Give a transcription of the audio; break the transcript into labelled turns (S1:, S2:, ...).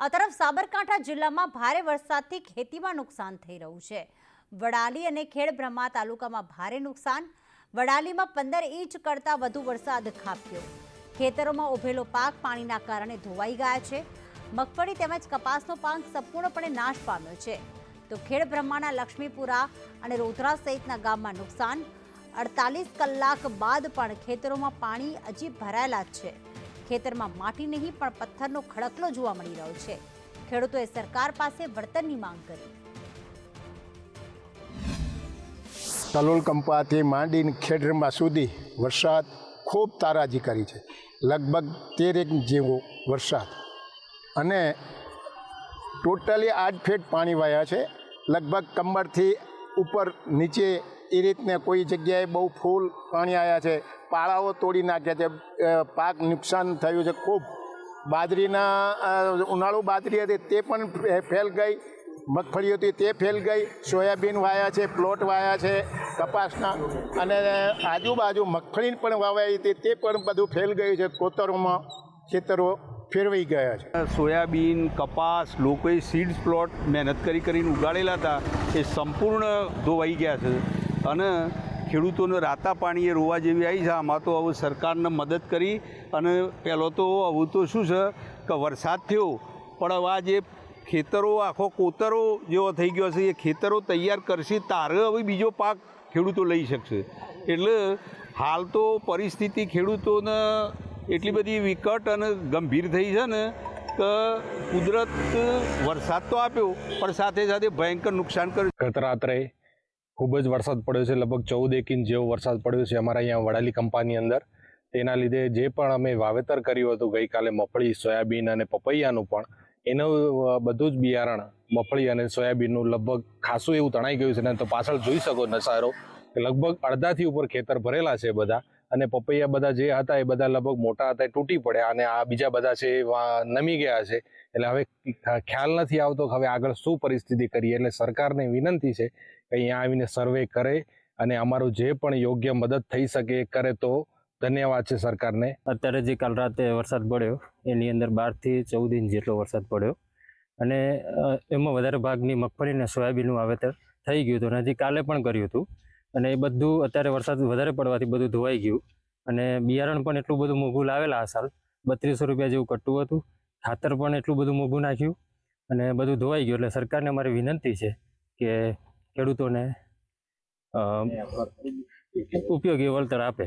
S1: આ તરફ સાબરકાંઠા જિલ્લામાં ભારે વરસાદથી ખેતીમાં નુકસાન થઈ રહ્યું છે। વડાલી અને ખેડબ્રહ્મા તાલુકામાં ભારે નુકસાન। વડાલીમાં 15 ઇંચ કરતાં વધુ વરસાદ ખાબક્યો। ખેતરોમાં ઉભેલો પાક પાણીના કારણે ધોવાઈ ગયા છે। મગફળી તેમજ કપાસનો પાક સંપૂર્ણપણે નાશ પામ્યો છે। તો ખેડબ્રહ્માના લક્ષ્મીપુરા અને રોધરા સહિતના ગામમાં નુકસાન। 48 કલાક બાદ પણ ખેતરોમાં પાણી હજી ભરાયેલા જ છે। ખેતરમાં માટી નહીં પણ પથ્થરનો ખડકલો જોવા મળી રહ્યો છે। ખેડૂતોએ સરકાર પાસે વળતરની માંગ કરી।
S2: તલોલ કંપાથી માંડીને ખેડબ્રહ્મા સુધી વરસાદ ખૂબ તારાજી કરી છે। લગભગ 13 ઇંચ જેવો વરસાદ અને ટોટલી 8 ફીટ પાણી વહ્યા છે। લગભગ કમરથી ઉપર નીચે એ રીતને કોઈ જગ્યાએ બહુ ફૂલ પાણી આવ્યા છે। પાળાઓ તોડી નાખ્યા છે। પાક નુકસાન થયું છે ખૂબ। બાજરીના ઉનાળુ બાજરી હતી તે પણ ફેલ ગઈ। મગફળી હતી તે ફેલ ગઈ। સોયાબીન વાયા છે, પ્લોટ વાયા છે કપાસના, અને આજુબાજુ મગફળી પણ વાવાઈ હતી તે પણ બધું ફેલ ગયું છે। કોતરોમાં ખેતરો ફેરવાઈ ગયા છે।
S3: સોયાબીન, કપાસ, લોકોએ સીડ્સ પ્લોટ મહેનત કરીને ઉગાડેલા હતા એ સંપૂર્ણ ધોવાઈ ગયા છે અને ખેડૂતોને રાતા પાણીએ રોવા જેવી આવી છે। આમાં તો હવે સરકારને મદદ કરી અને પહેલો તો હવે તો શું છે કે વરસાદ થયો પણ હવે આ જે ખેતરો આખો કોતરો જેવો થઈ ગયો છે એ ખેતરો તૈયાર કરશે તારે હવે બીજો પાક ખેડૂતો લઈ શકશે। એટલે હાલ તો પરિસ્થિતિ ખેડૂતોને એટલી બધી વિકટ અને ગંભીર થઈ છે ને કે કુદરત વરસાદ તો આપ્યો પણ સાથે સાથે ભયંકર નુકસાન કર્યું।
S4: ગત રાત્રે ખૂબ જ વરસાદ પડ્યો છે। લગભગ 14 ઇંચ જેવો વરસાદ પડ્યો છે અમારા અહીંયા વડાલી કંપાની અંદર। તેના લીધે જે પણ અમે વાવેતર કર્યું હતું ગઈકાલે મગફળી, સોયાબીન અને પપૈયાનું પણ, એનું બધું જ બિયારણ મગફળી અને સોયાબીનનું લગભગ ખાસું એવું તણાઈ ગયું છે ને તો પાછળ જોઈ શકો નજારો કે લગભગ અડધાથી ઉપર ખેતર ભરેલા છે બધા, અને પપૈયા બધા જે હતા એ બધા લગભગ મોટા હતા એ તૂટી પડ્યા અને આ બીજા બધા છે નમી ગયા છે। એટલે હવે ખ્યાલ નથી આવતો કે હવે આગળ શું પરિસ્થિતિ કરીએ। એટલે સરકારને વિનંતી છે કે અહીંયા આવીને સર્વે કરે અને અમારું જે પણ યોગ્ય મદદ થઈ શકે એ કરે તો ધન્યવાદ છે સરકારને।
S5: અત્યારે જે કાલ રાતે વરસાદ પડ્યો એની અંદર 12 થી 14 ઇંચ જેટલો વરસાદ પડ્યો અને એમાં વધારે ભાગની મગફળી અને સોયાબીનનું વાવેતર થઈ ગયું હતું અને હજી કાલે પણ કર્યું હતું અને એ બધું અત્યારે વરસાદ વધારે પડવાથી બધું ધોવાઈ ગયું અને બિયારણ પણ એટલું બધું મોંઘું લાવેલા આ સાલ 3200 રૂપિયા જેવું કટ્ટું હતું। ખાતર પણ એટલું બધું મોંઘું નાખ્યું અને બધું ધોવાઈ ગયું। એટલે સરકારને અમારી વિનંતી છે કે ખેડૂતોને ઉપયોગી વળતર આપે।